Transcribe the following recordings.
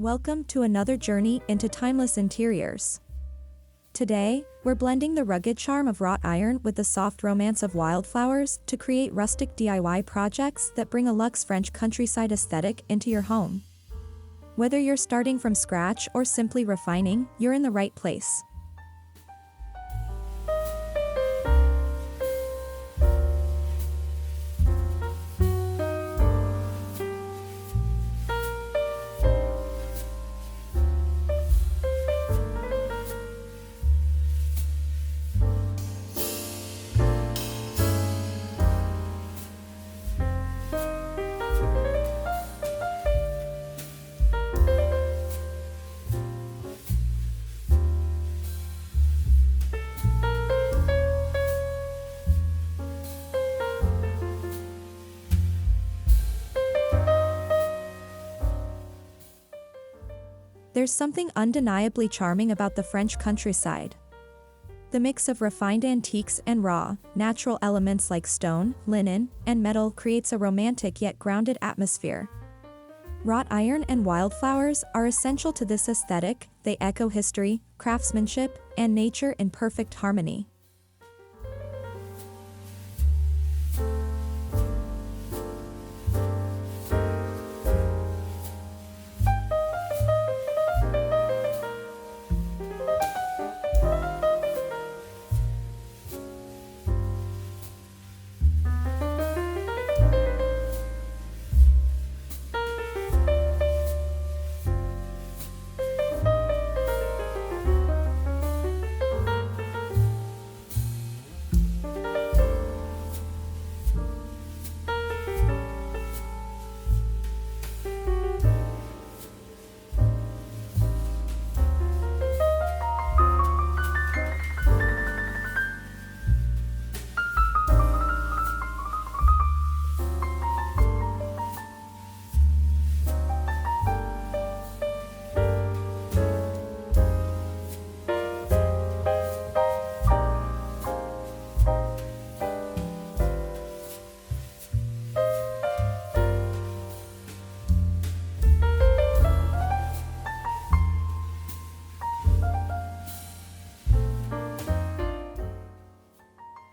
Welcome to another journey into timeless interiors. Today, we're blending the rugged charm of wrought iron with the soft romance of wildflowers to create rustic DIY projects that bring a luxe French countryside aesthetic into your home. Whether you're starting from scratch or simply refining, you're in the right place. There's something undeniably charming about the French countryside. The mix of refined antiques and raw, natural elements like stone, linen, and metal creates a romantic yet grounded atmosphere. Wrought iron and wildflowers are essential to this aesthetic. They echo history, craftsmanship, and nature in perfect harmony.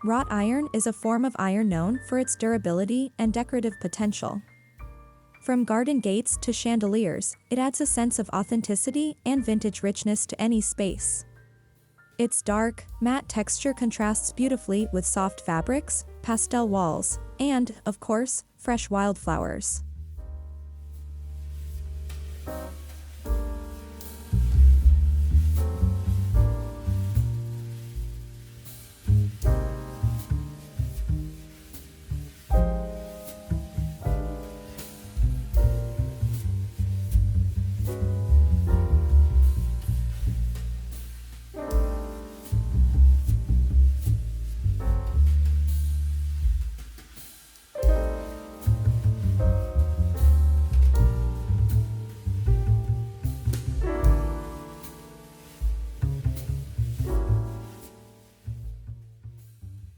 Wrought iron is a form of iron known for its durability and decorative potential. From garden gates to chandeliers, it adds a sense of authenticity and vintage richness to any space. Its dark, matte texture contrasts beautifully with soft fabrics, pastel walls, and, of course, fresh wildflowers.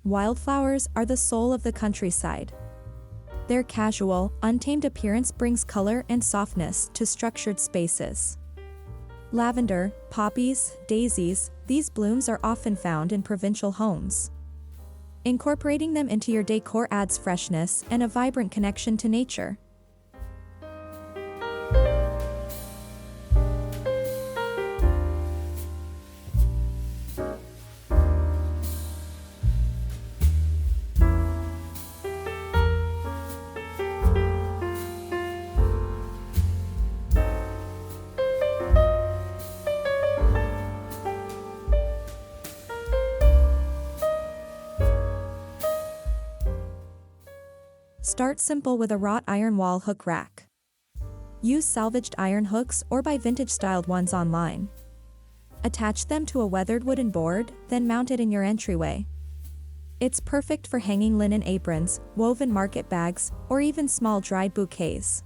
Wildflowers are the soul of the countryside. Their casual, untamed appearance brings color and softness to structured spaces. Lavender, poppies, daisies, these blooms are often found in provincial homes. Incorporating them into your decor adds freshness and a vibrant connection to nature. Start simple with a wrought iron wall hook rack. Use salvaged iron hooks or buy vintage-styled ones online. Attach them to a weathered wooden board, then mount it in your entryway. It's perfect for hanging linen aprons, woven market bags, or even small dried bouquets.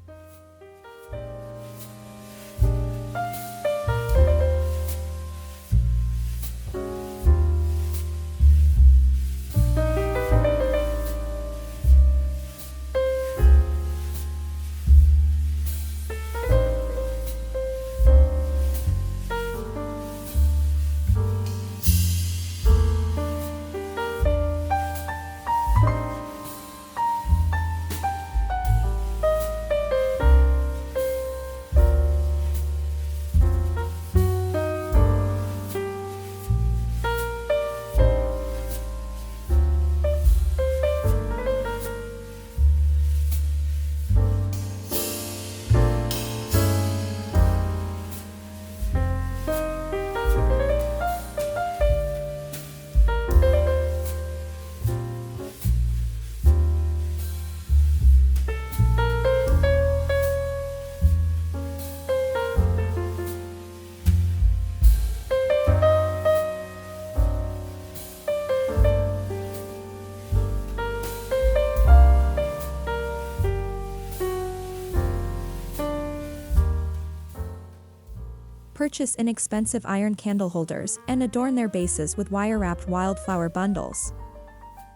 Purchase inexpensive iron candle holders and adorn their bases with wire-wrapped wildflower bundles.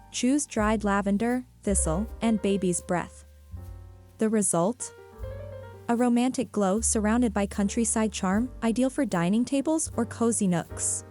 Choose dried lavender, thistle, and baby's breath. The result? A romantic glow surrounded by countryside charm, ideal for dining tables or cozy nooks.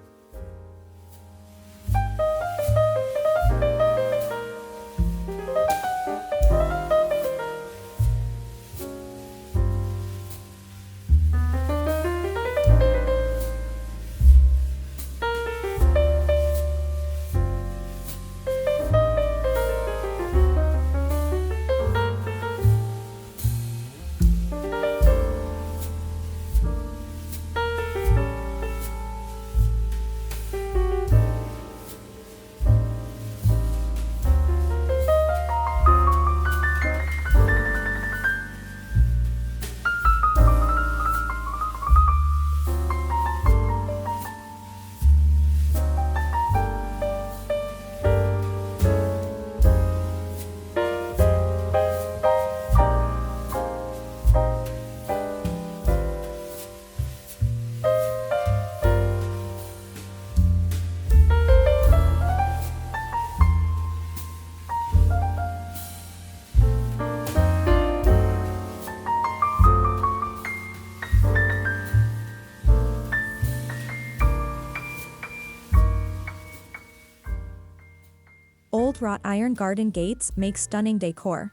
Old wrought iron garden gates make stunning decor.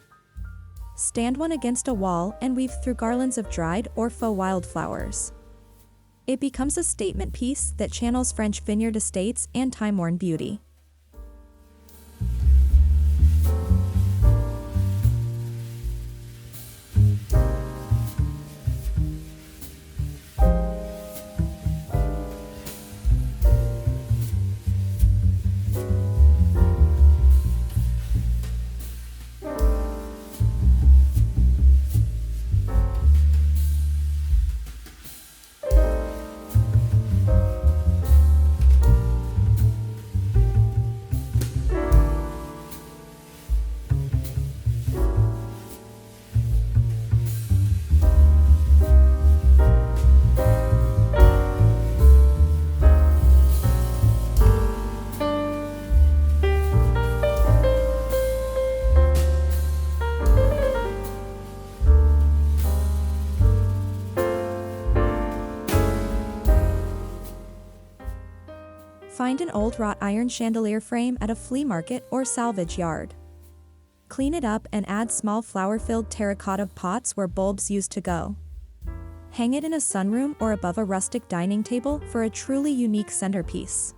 Stand one against a wall and weave through garlands of dried or faux wildflowers. It becomes a statement piece that channels French vineyard estates and time-worn beauty. Find an old wrought iron chandelier frame at a flea market or salvage yard. Clean it up and add small flower-filled terracotta pots where bulbs used to go. Hang it in a sunroom or above a rustic dining table for a truly unique centerpiece.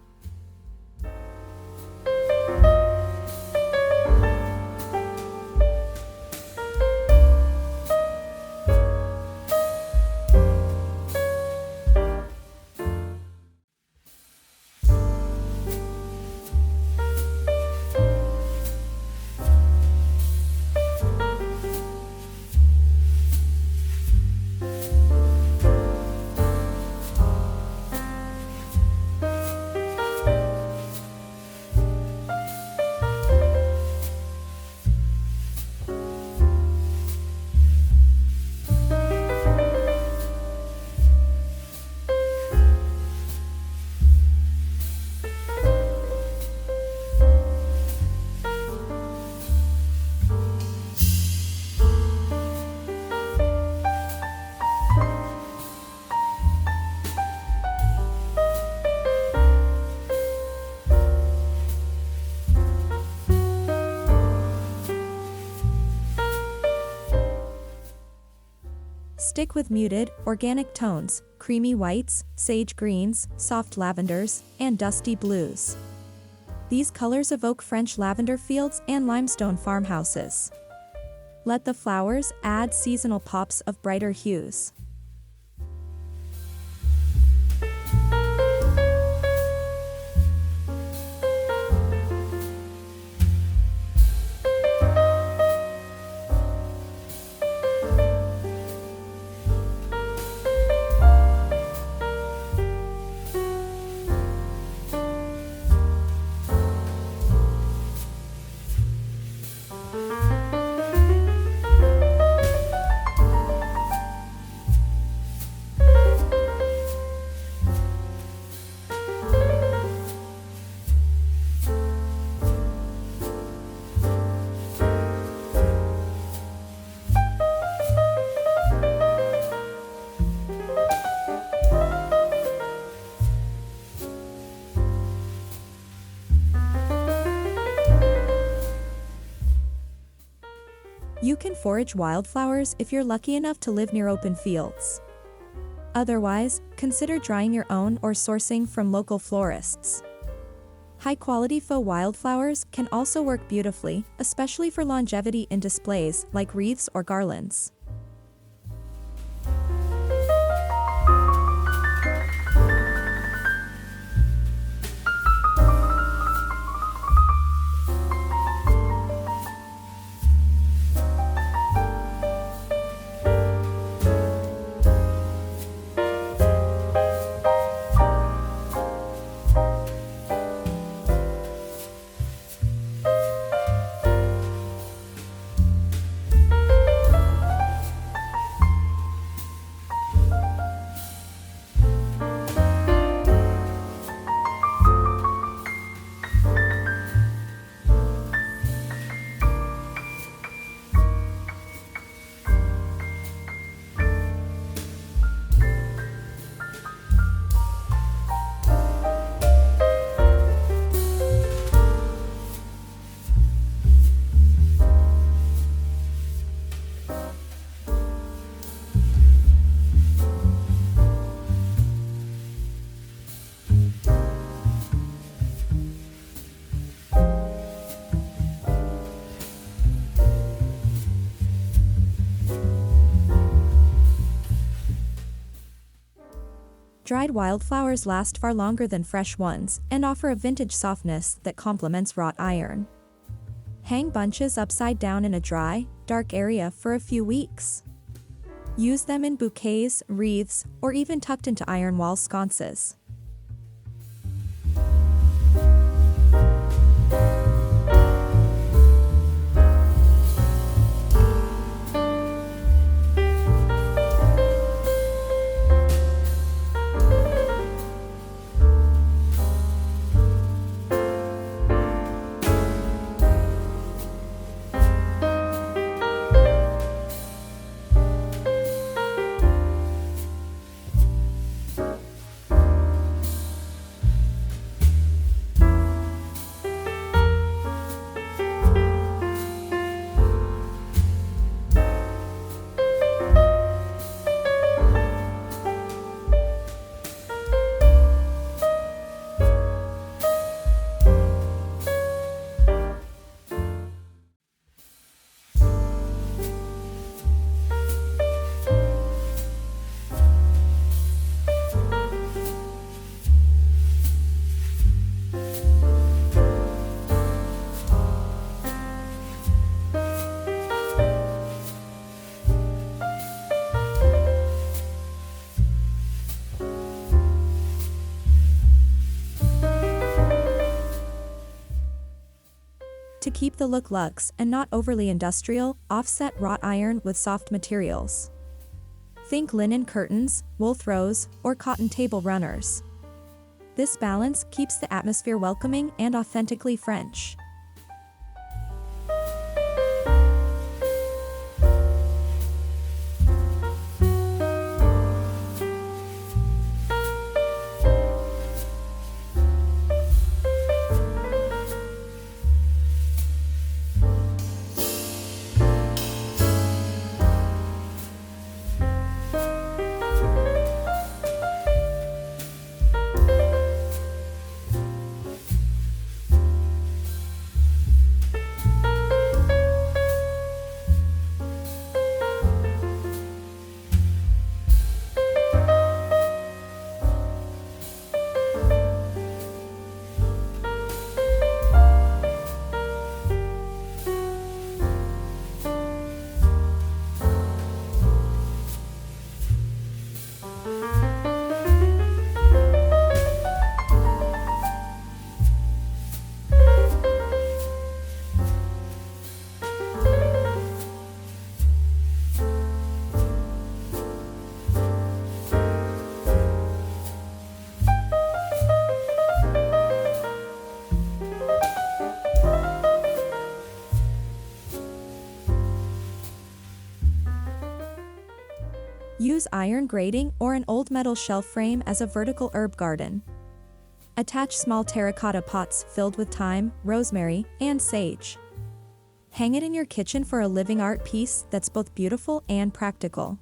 Stick with muted, organic tones, creamy whites, sage greens, soft lavenders, and dusty blues. These colors evoke French lavender fields and limestone farmhouses. Let the flowers add seasonal pops of brighter hues. You can forage wildflowers if you're lucky enough to live near open fields. Otherwise, consider drying your own or sourcing from local florists. High-quality faux wildflowers can also work beautifully, especially for longevity in displays like wreaths or garlands. Dried wildflowers last far longer than fresh ones and offer a vintage softness that complements wrought iron. Hang bunches upside down in a dry, dark area for a few weeks. Use them in bouquets, wreaths, or even tucked into iron wall sconces. To keep the look luxe and not overly industrial, offset wrought iron with soft materials. Think linen curtains, wool throws, or cotton table runners. This balance keeps the atmosphere welcoming and authentically French. Use iron grating or an old metal shelf frame as a vertical herb garden. Attach small terracotta pots filled with thyme, rosemary, and sage. Hang it in your kitchen for a living art piece that's both beautiful and practical.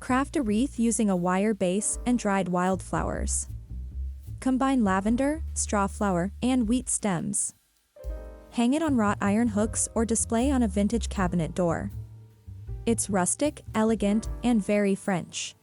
Craft a wreath using a wire base and dried wildflowers. Combine lavender, strawflower, and wheat stems. Hang it on wrought iron hooks or display on a vintage cabinet door. It's rustic, elegant, and very French.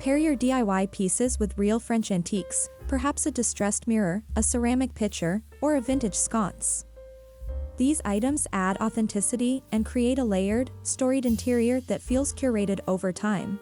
Pair your DIY pieces with real French antiques, perhaps a distressed mirror, a ceramic pitcher, or a vintage sconce. These items add authenticity and create a layered, storied interior that feels curated over time.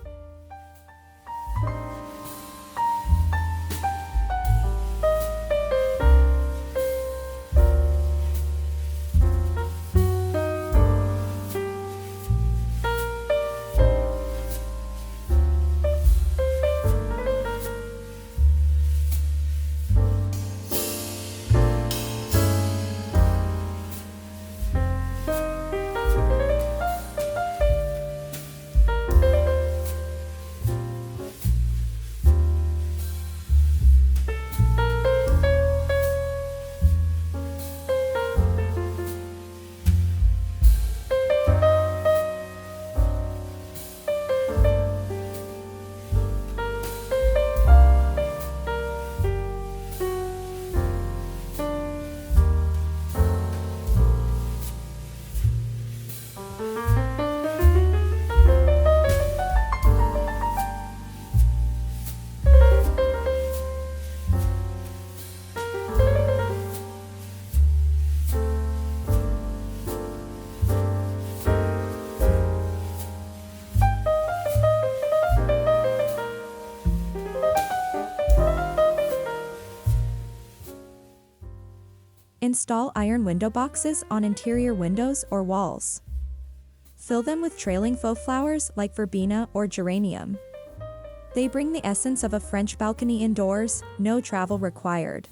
Install iron window boxes on interior windows or walls. Fill them with trailing faux flowers like verbena or geranium. They bring the essence of a French balcony indoors, no travel required.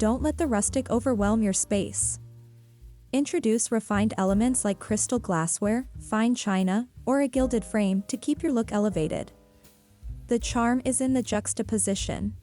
Don't let the rustic overwhelm your space. Introduce refined elements like crystal glassware, fine china, or a gilded frame to keep your look elevated. The charm is in the juxtaposition.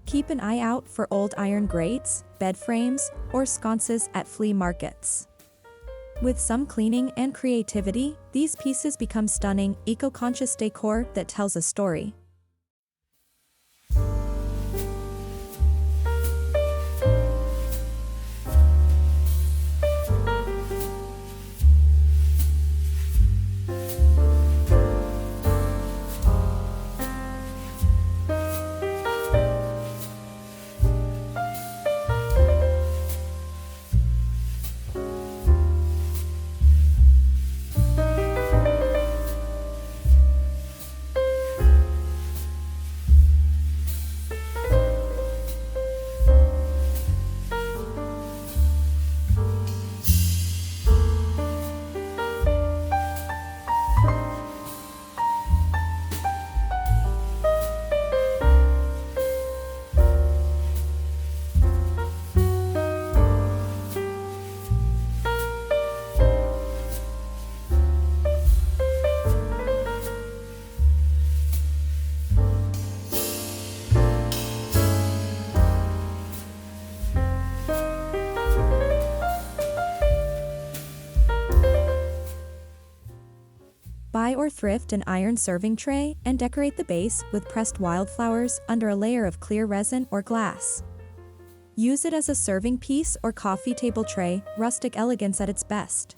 Keep an eye out for old iron grates, bed frames, or sconces at flea markets. With some cleaning and creativity, these pieces become stunning, eco-conscious decor that tells a story. Buy or thrift an iron serving tray and decorate the base with pressed wildflowers under a layer of clear resin or glass. Use it as a serving piece or coffee table tray, rustic elegance at its best.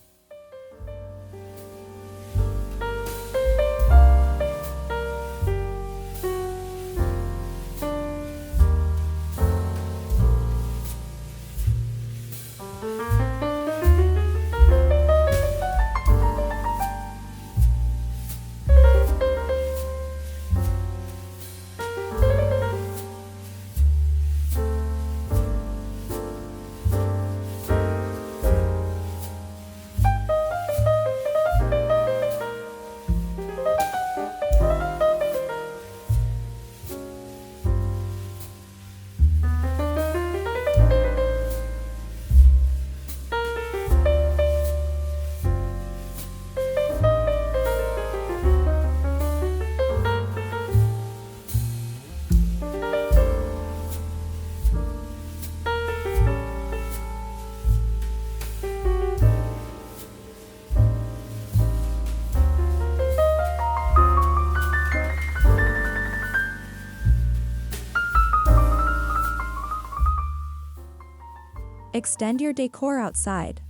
Extend your decor outside.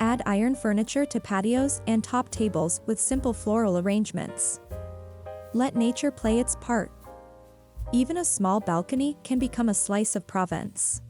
Add iron furniture to patios and top tables with simple floral arrangements. Let nature play its part. Even a small balcony can become a slice of Provence.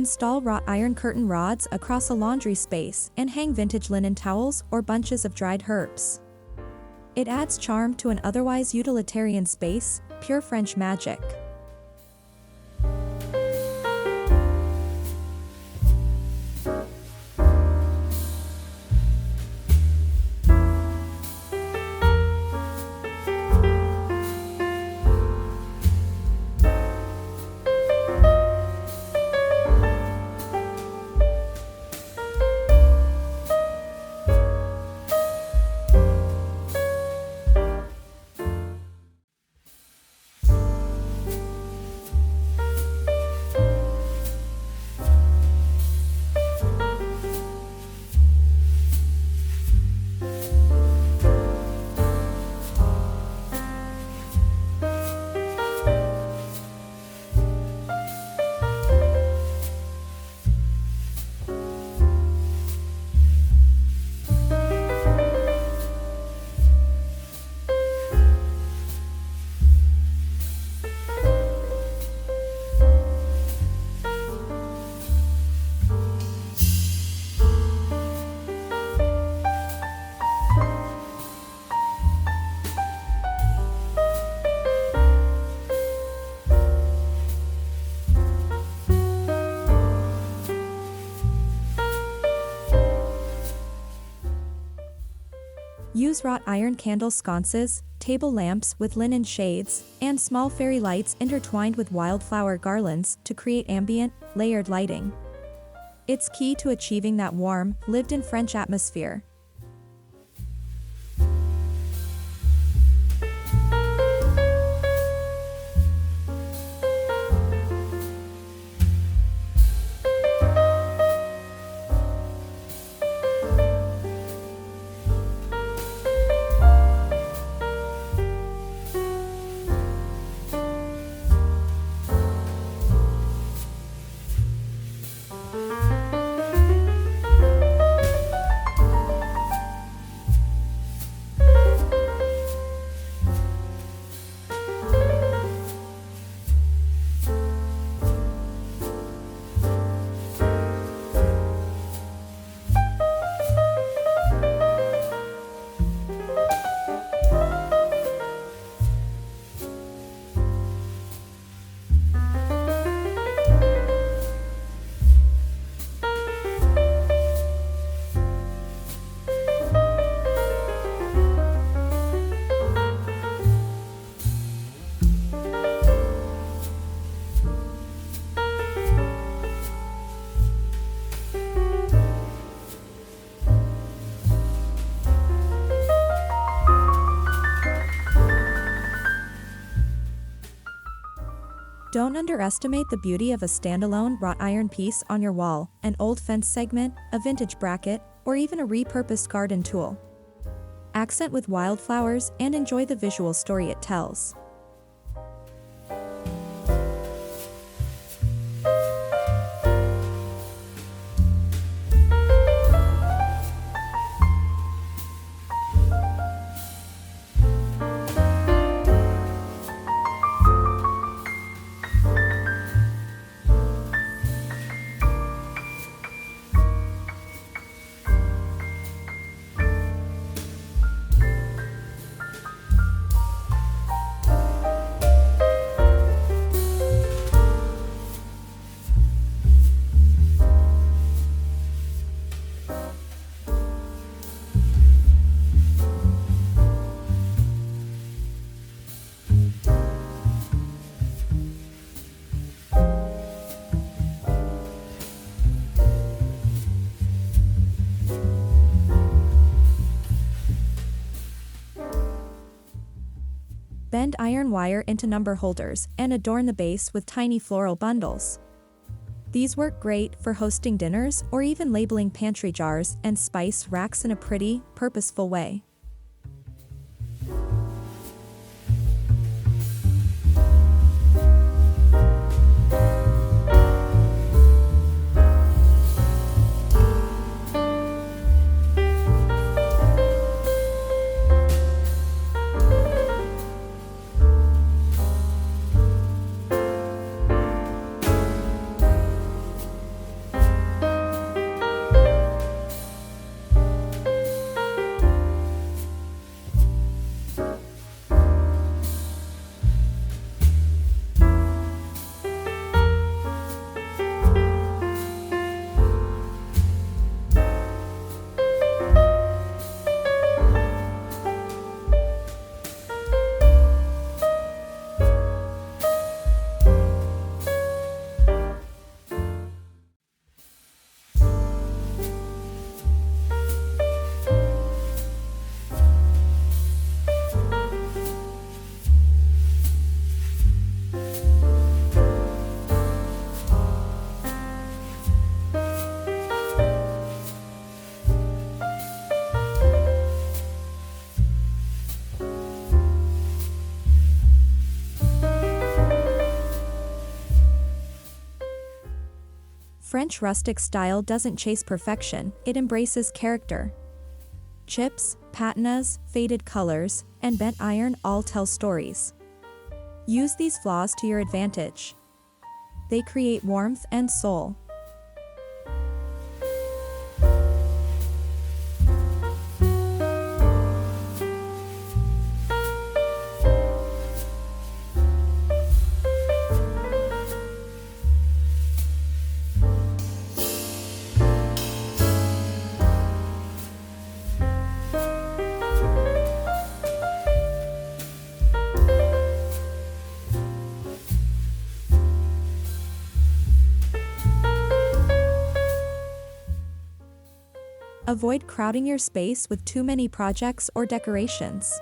Install wrought iron curtain rods across a laundry space and hang vintage linen towels or bunches of dried herbs. It adds charm to an otherwise utilitarian space, pure French magic. Use wrought iron candle sconces, table lamps with linen shades, and small fairy lights intertwined with wildflower garlands to create ambient, layered lighting. It's key to achieving that warm, lived-in French atmosphere. Don't underestimate the beauty of a standalone wrought iron piece on your wall, an old fence segment, a vintage bracket, or even a repurposed garden tool. Accent with wildflowers and enjoy the visual story it tells. Bend iron wire into number holders and adorn the base with tiny floral bundles. These work great for hosting dinners or even labeling pantry jars and spice racks in a pretty, purposeful way. French rustic style doesn't chase perfection, it embraces character. Chips, patinas, faded colors, and bent iron all tell stories. Use these flaws to your advantage. They create warmth and soul. Avoid crowding your space with too many projects or decorations.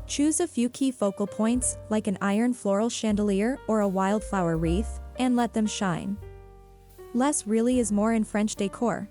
Choose a few key focal points, like an iron floral chandelier or a wildflower wreath, and let them shine. Less really is more in French decor.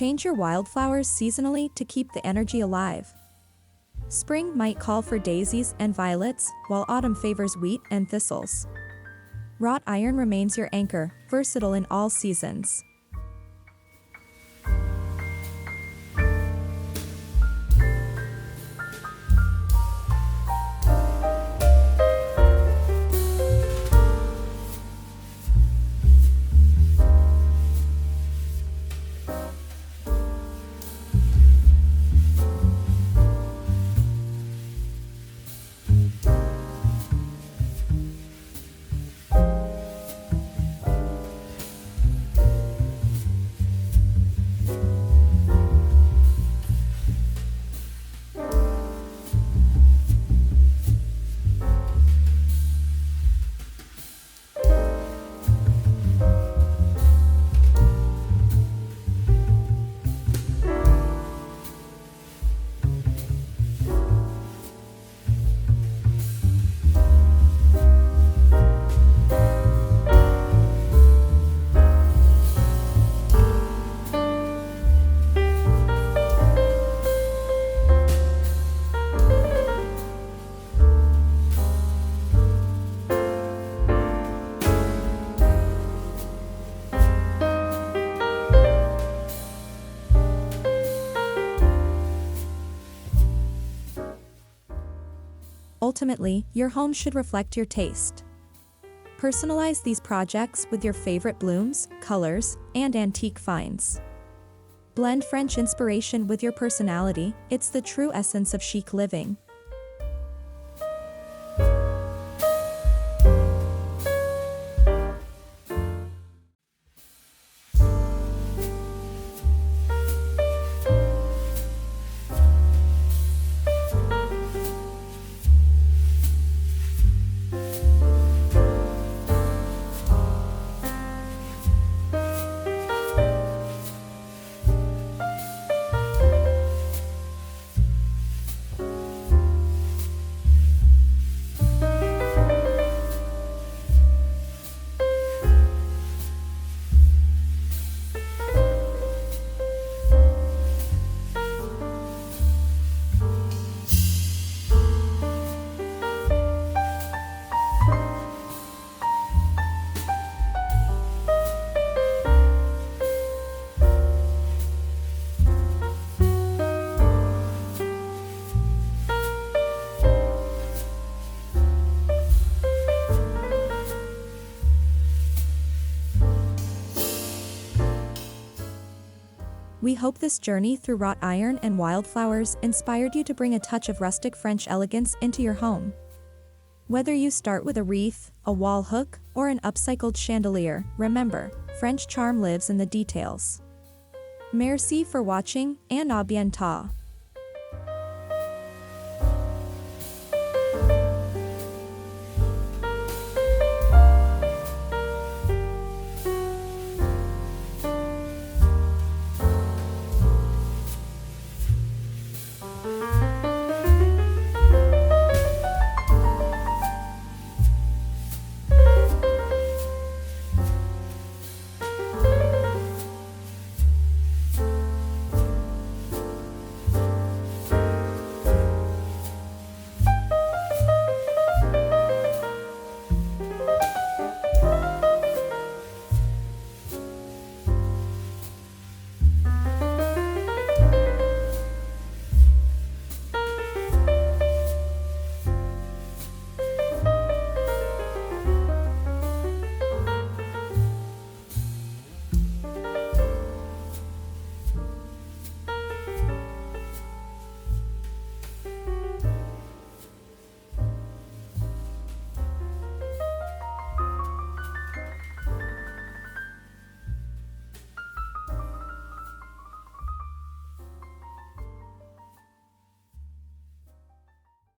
Change your wildflowers seasonally to keep the energy alive. Spring might call for daisies and violets, while autumn favors wheat and thistles. Wrought iron remains your anchor, versatile in all seasons. Ultimately, your home should reflect your taste. Personalize these projects with your favorite blooms, colors, and antique finds. Blend French inspiration with your personality, it's the true essence of chic living. We hope this journey through wrought iron and wildflowers inspired you to bring a touch of rustic French elegance into your home. Whether you start with a wreath, a wall hook, or an upcycled chandelier, remember, French charm lives in the details. Merci for watching, and à bientôt.